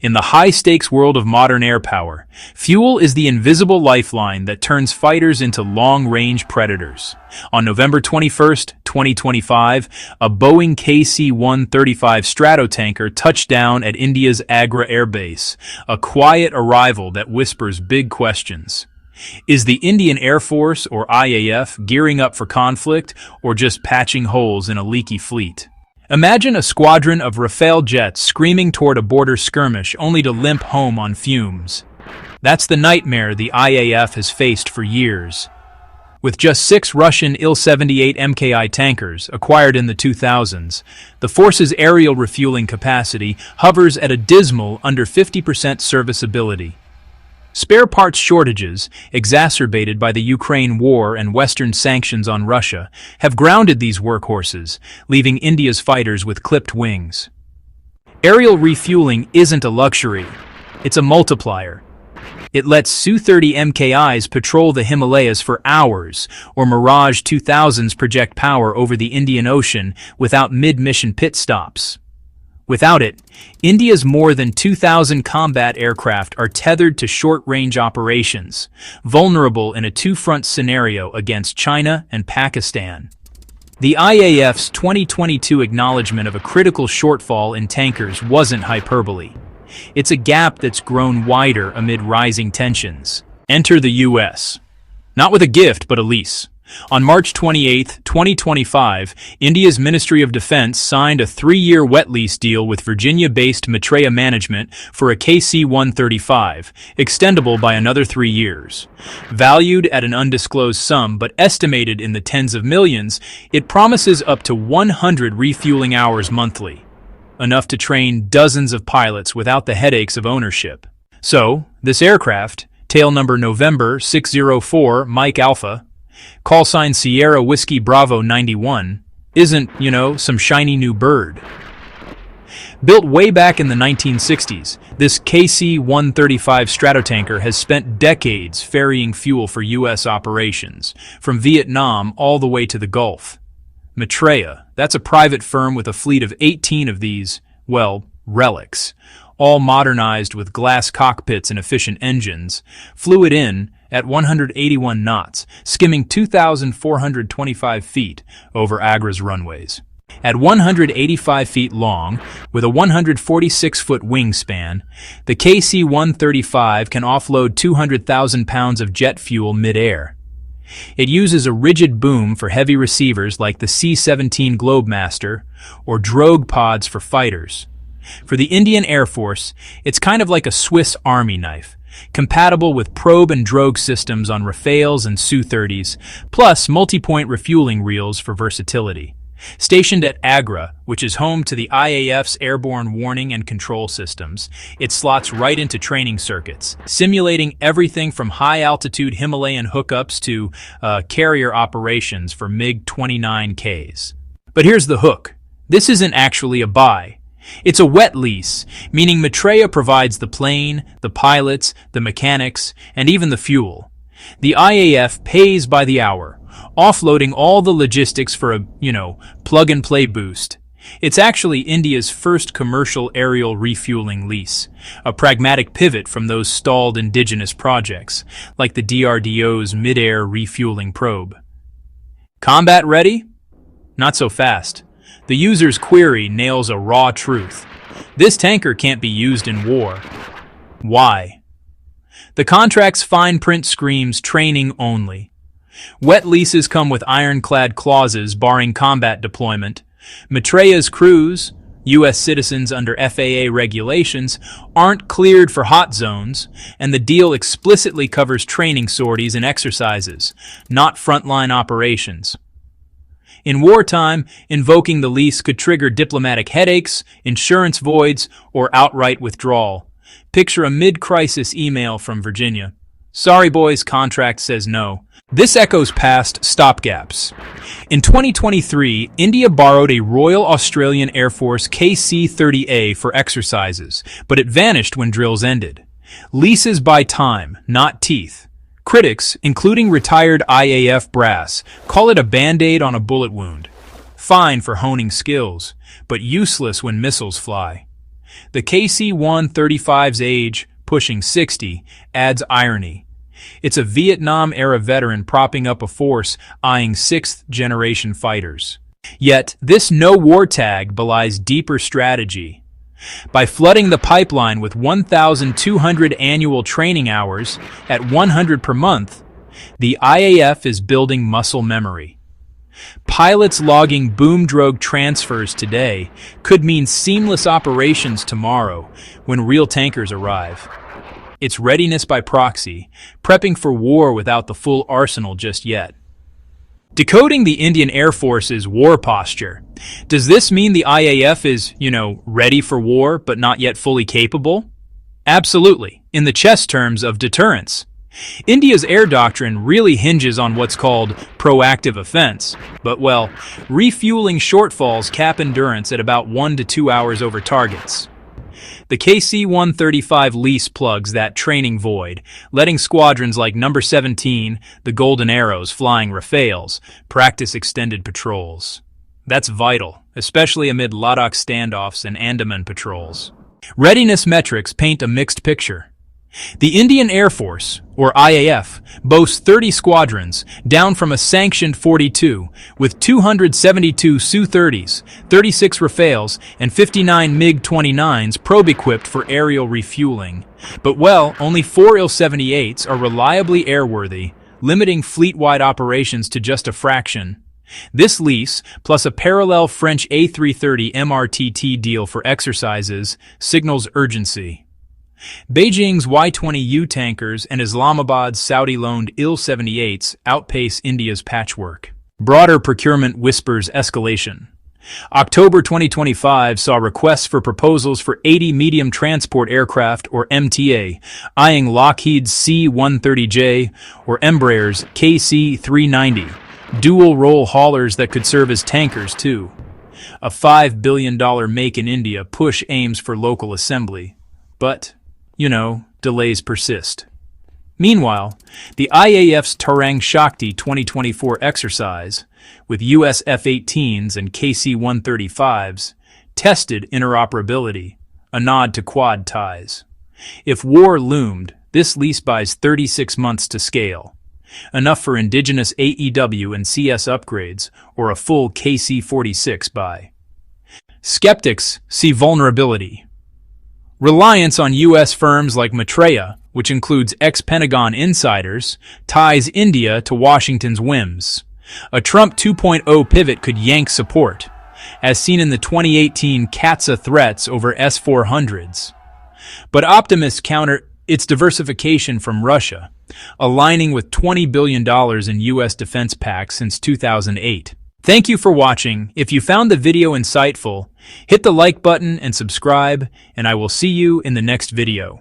In the high-stakes world of modern air power, fuel is the invisible lifeline that turns fighters into long-range predators. On November 21, 2025, a Boeing KC-135 Stratotanker touched down at India's Agra airbase, a quiet arrival that whispers big questions. Is the Indian Air Force, or IAF, gearing up for conflict, or just patching holes in a leaky fleet? Imagine a squadron of Rafale jets screaming toward a border skirmish only to limp home on fumes. That's the nightmare the IAF has faced for years. With just 6 Russian IL-78 MKI tankers acquired in the 2000s, the force's aerial refueling capacity hovers at a dismal under 50% serviceability. Spare parts shortages, exacerbated by the Ukraine war and Western sanctions on Russia, have grounded these workhorses, leaving India's fighters with clipped wings. Aerial refueling isn't a luxury, it's a multiplier. It lets Su-30 MKIs patrol the Himalayas for hours, or Mirage 2000s project power over the Indian Ocean without mid-mission pit stops. Without it, India's more than 2,000 combat aircraft are tethered to short-range operations, vulnerable in a two-front scenario against China and Pakistan. The IAF's 2022 acknowledgement of a critical shortfall in tankers wasn't hyperbole. It's a gap that's grown wider amid rising tensions. Enter the U.S. Not with a gift, but a lease. On March 28, 2025, India's Ministry of Defense signed a 3-year wet lease deal with Virginia-based Metrea Management for a KC-135, extendable by another 3 years. Valued at an undisclosed sum but estimated in the tens of millions, it promises up to 100 refueling hours monthly, enough to train dozens of pilots without the headaches of ownership. So, this aircraft, tail number November 604 Mike Alpha, call sign Sierra Whiskey Bravo 91, isn't, some shiny new bird. Built way back in the 1960s, this KC-135 Stratotanker has spent decades ferrying fuel for U.S. operations, from Vietnam all the way to the Gulf. Metrea, that's a private firm with a fleet of 18 of these, relics, all modernized with glass cockpits and efficient engines, flew it in at 181 knots, skimming 2,425 feet over Agra's runways. At 185 feet long, with a 146-foot wingspan, the KC-135 can offload 200,000 pounds of jet fuel mid-air. It uses a rigid boom for heavy receivers like the C-17 Globemaster or drogue pods for fighters. For the Indian Air Force, it's kind of like a Swiss Army knife, compatible with probe and drogue systems on Rafales and Su-30s, plus multi-point refueling reels for versatility. Stationed at Agra, which is home to the IAF's airborne warning and control systems, it slots right into training circuits, simulating everything from high-altitude Himalayan hookups to carrier operations for MiG-29Ks. But here's the hook. This isn't actually a buy. It's a wet lease, meaning Metrea provides the plane, the pilots, the mechanics, and even the fuel. The IAF pays by the hour, offloading all the logistics for a, plug-and-play boost. It's actually India's first commercial aerial refueling lease, a pragmatic pivot from those stalled indigenous projects, like the DRDO's mid-air refueling probe. Combat ready? Not so fast. The user's query nails a raw truth. This tanker can't be used in war. Why? The contract's fine print screams training only. Wet leases come with ironclad clauses barring combat deployment. Metrea's crews, U.S. citizens under FAA regulations, aren't cleared for hot zones, and the deal explicitly covers training sorties and exercises, not frontline operations. In wartime, invoking the lease could trigger diplomatic headaches, insurance voids, or outright withdrawal. Picture a mid-crisis email from Virginia. Sorry boys, contract says no. This echoes past stopgaps. In 2023, India borrowed a Royal Australian Air Force KC-30A for exercises, but it vanished when drills ended. Leases buy time, not teeth. Critics, including retired IAF brass, call it a band-aid on a bullet wound. Fine for honing skills, but useless when missiles fly. The KC-135's age, pushing 60, adds irony. It's a Vietnam-era veteran propping up a force eyeing sixth-generation fighters. Yet, this no-war tag belies deeper strategy. By flooding the pipeline with 1,200 annual training hours at 100 per month, the IAF is building muscle memory. Pilots logging boom drogue transfers today could mean seamless operations tomorrow when real tankers arrive. It's readiness by proxy, prepping for war without the full arsenal just yet. Decoding the Indian Air Force's war posture. Does this mean the IAF is, ready for war but not yet fully capable? Absolutely, in the chess terms of deterrence. India's air doctrine really hinges on what's called proactive offense, but refueling shortfalls cap endurance at about 1 to 2 hours over targets. The KC-135 lease plugs that training void, letting squadrons like No. 17, the Golden Arrows flying Rafales, practice extended patrols. That's vital, especially amid Ladakh standoffs and Andaman patrols. Readiness metrics paint a mixed picture. The Indian Air Force, or IAF, boasts 30 squadrons, down from a sanctioned 42, with 272 Su-30s, 36 Rafales, and 59 MiG-29s probe-equipped for aerial refueling. But only 4 IL-78s are reliably airworthy, limiting fleet-wide operations to just a fraction. This lease, plus a parallel French A330 MRTT deal for exercises, signals urgency. Beijing's Y-20U tankers and Islamabad's Saudi-loaned IL-78s outpace India's patchwork. Broader procurement whispers escalation. October 2025 saw requests for proposals for 80 medium transport aircraft, or MTA, eyeing Lockheed's C-130J or Embraer's KC-390, dual-role haulers that could serve as tankers too. A $5 billion Make in India push aims for local assembly, but delays persist. Meanwhile, the IAF's Tarang Shakti 2024 exercise, with US F-18s and KC-135s, tested interoperability, a nod to Quad ties. If war loomed, this lease buys 36 months to scale, enough for indigenous AEW and CS upgrades or a full KC-46 buy. Skeptics see vulnerability. Reliance on U.S. firms like Metrea, which includes ex-Pentagon insiders, ties India to Washington's whims. A Trump 2.0 pivot could yank support, as seen in the 2018 CATSA threats over S-400s. But optimists counter its diversification from Russia, aligning with $20 billion in U.S. defense pacts since 2008. Thank you for watching. If you found the video insightful, hit the like button and subscribe, and I will see you in the next video.